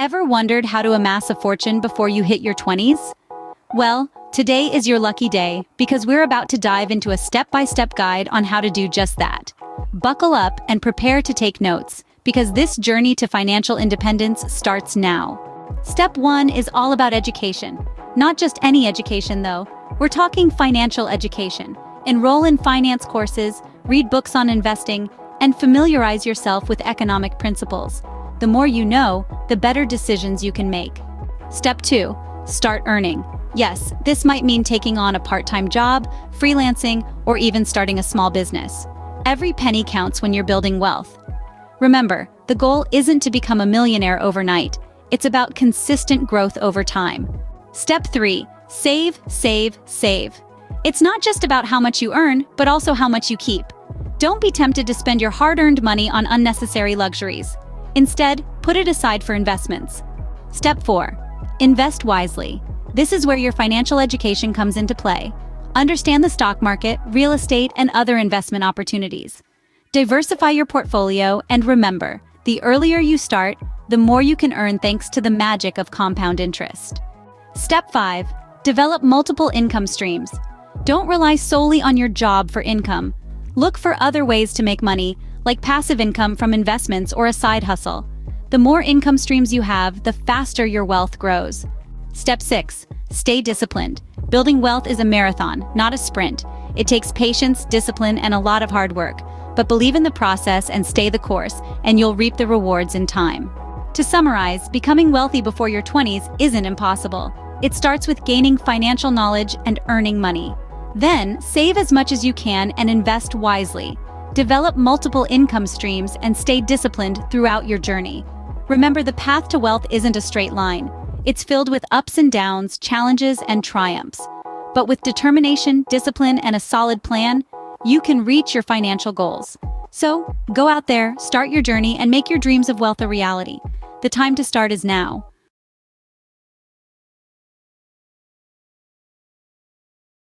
Ever wondered how to amass a fortune before you hit your 20s? Well, today is your lucky day because we're about to dive into a step-by-step guide on how to do just that. Buckle up and prepare to take notes because this journey to financial independence starts now. Step 1 is all about education. Not just any education, though. We're talking financial education. Enroll in finance courses, read books on investing, and familiarize yourself with economic principles. The more you know, the better decisions you can make. Step 2. Start earning. Yes, this might mean taking on a part-time job, freelancing, or even starting a small business. Every penny counts when you're building wealth. Remember, the goal isn't to become a millionaire overnight. It's about consistent growth over time. Step 3. Save, save, save. It's not just about how much you earn, but also how much you keep. Don't be tempted to spend your hard-earned money on unnecessary luxuries. Instead, put it aside for investments. Step 4. Invest wisely. This is where your financial education comes into play. Understand the stock market, real estate, and other investment opportunities. Diversify your portfolio, and remember, the earlier you start, the more you can earn thanks to the magic of compound interest. Step 5. Develop multiple income streams. Don't rely solely on your job for income. Look for other ways to make money, like passive income from investments or a side hustle. The more income streams you have, the faster your wealth grows. Step 6. Stay disciplined. Building wealth is a marathon, not a sprint. It takes patience, discipline, and a lot of hard work. But believe in the process and stay the course, and you'll reap the rewards in time. To summarize, becoming wealthy before your 20s isn't impossible. It starts with gaining financial knowledge and earning money. Then, save as much as you can and invest wisely. Develop multiple income streams and stay disciplined throughout your journey. Remember, the path to wealth isn't a straight line. It's filled with ups and downs, challenges, and triumphs. But with determination, discipline, and a solid plan, you can reach your financial goals. So, go out there, start your journey, and make your dreams of wealth a reality. The time to start is now.